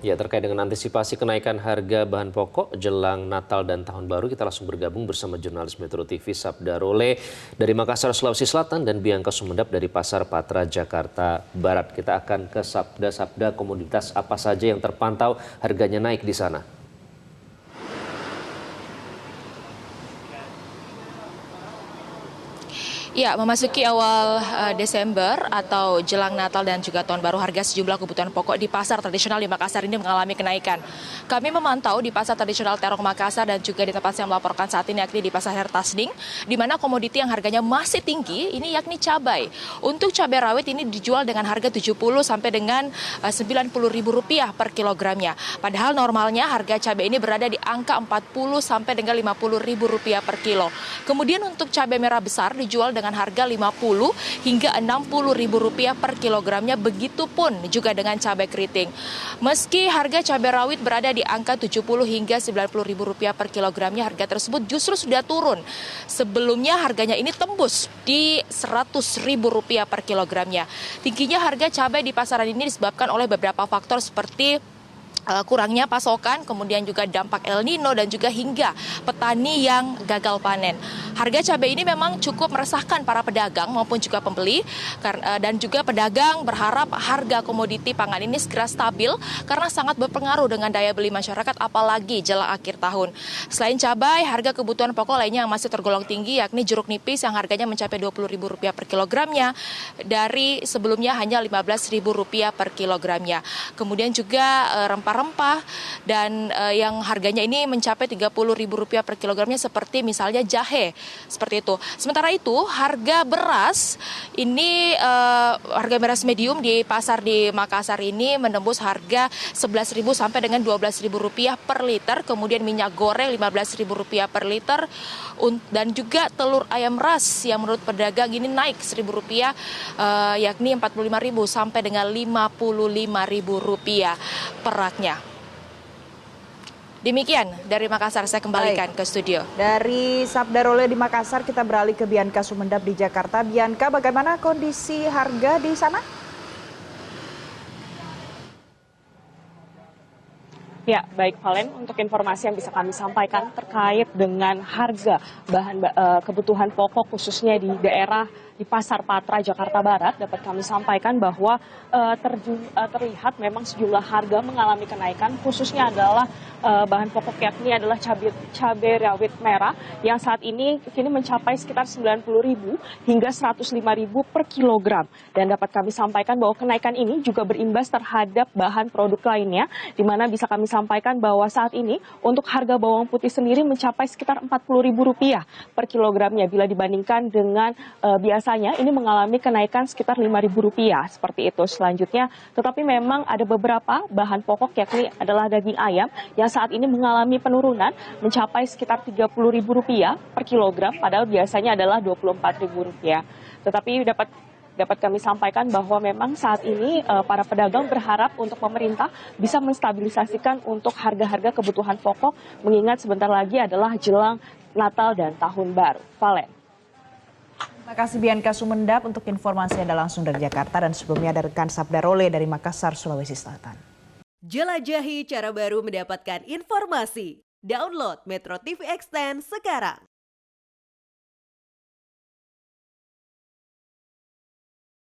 Ya, terkait dengan antisipasi kenaikan harga bahan pokok jelang Natal dan Tahun Baru, kita langsung bergabung bersama jurnalis Metro TV Sabda Role dari Makassar, Sulawesi Selatan, dan Bianca Sumendap dari Pasar Patra, Jakarta Barat. Kita akan ke sabda-sabda komoditas apa saja yang terpantau harganya naik di sana. Ya, memasuki awal Desember atau jelang Natal dan juga Tahun Baru, harga sejumlah kebutuhan pokok di pasar tradisional di Makassar ini mengalami kenaikan. Kami memantau di pasar tradisional Terong Makassar dan juga di tempat saya melaporkan saat ini, yakni di pasar Hertasding, di mana komoditi yang harganya masih tinggi ini yakni cabai. Untuk cabai rawit ini dijual dengan harga 70 sampai dengan Rp90.000 per kilogramnya. Padahal normalnya harga cabai ini berada di angka 40 sampai dengan Rp50.000 per kilo. Kemudian untuk cabai merah besar dijual dengan harga Rp50 hingga Rp60.000 per kilogramnya, begitupun juga dengan cabai keriting. Meski harga cabai rawit berada di angka Rp70 hingga Rp90.000 per kilogramnya, harga tersebut justru sudah turun. Sebelumnya harganya ini tembus di Rp100.000 per kilogramnya. Tingginya harga cabai di pasaran ini disebabkan oleh beberapa faktor seperti kurangnya pasokan, kemudian juga dampak El Nino dan juga hingga petani yang gagal panen. Harga cabai ini memang cukup meresahkan para pedagang maupun juga pembeli, dan juga pedagang berharap harga komoditi pangan ini segera stabil karena sangat berpengaruh dengan daya beli masyarakat, apalagi jelang akhir tahun. Selain cabai, harga kebutuhan pokok lainnya yang masih tergolong tinggi yakni jeruk nipis yang harganya mencapai Rp20.000 per kilogramnya dari sebelumnya hanya Rp15.000 per kilogramnya. Kemudian juga rempah-rempah dan yang harganya ini mencapai Rp30.000 per kilogramnya seperti misalnya jahe, seperti itu. Sementara itu harga beras ini harga beras medium di pasar di Makassar ini menembus harga Rp11.000 sampai dengan Rp12.000 per liter. Kemudian minyak goreng Rp15.000 per liter, dan juga telur ayam ras yang menurut pedagang ini naik Rp1.000 yakni Rp45.000 sampai dengan Rp55.000 per raknya. Demikian dari Makassar, saya kembalikan ke studio. Dari Sabda Role di Makassar, kita beralih ke Bianca Sumendap di Jakarta. Bianca, bagaimana kondisi harga di sana? Ya, baik Valen, untuk informasi yang bisa kami sampaikan terkait dengan harga kebutuhan pokok khususnya di daerah di Pasar Patra, Jakarta Barat, dapat kami sampaikan bahwa terlihat memang sejumlah harga mengalami kenaikan, khususnya adalah bahan pokok yakni adalah cabai rawit merah yang saat ini kini mencapai sekitar Rp90.000 hingga Rp105.000 per kilogram. Dan dapat kami sampaikan bahwa kenaikan ini juga berimbas terhadap bahan produk lainnya, di mana bisa kami sampaikan bahwa saat ini untuk harga bawang putih sendiri mencapai sekitar Rp40.000 per kilogramnya bila dibandingkan dengan biasanya ini mengalami kenaikan sekitar Rp5.000 seperti itu. Selanjutnya, tetapi memang ada beberapa bahan pokok yakni adalah daging ayam yang saat ini mengalami penurunan mencapai sekitar Rp30.000 per kilogram, padahal biasanya adalah Rp24.000. Tetapi dapat kami sampaikan bahwa memang saat ini para pedagang berharap untuk pemerintah bisa menstabilisasikan untuk harga-harga kebutuhan pokok, mengingat sebentar lagi adalah jelang Natal dan Tahun Baru. Valen. Terima kasih Bianca Sumendap untuk informasi Anda langsung dari Jakarta, dan sebelumnya ada rekan Sabda Role dari Makassar, Sulawesi Selatan. Jelajahi cara baru mendapatkan informasi. Download Metro TV Extend sekarang.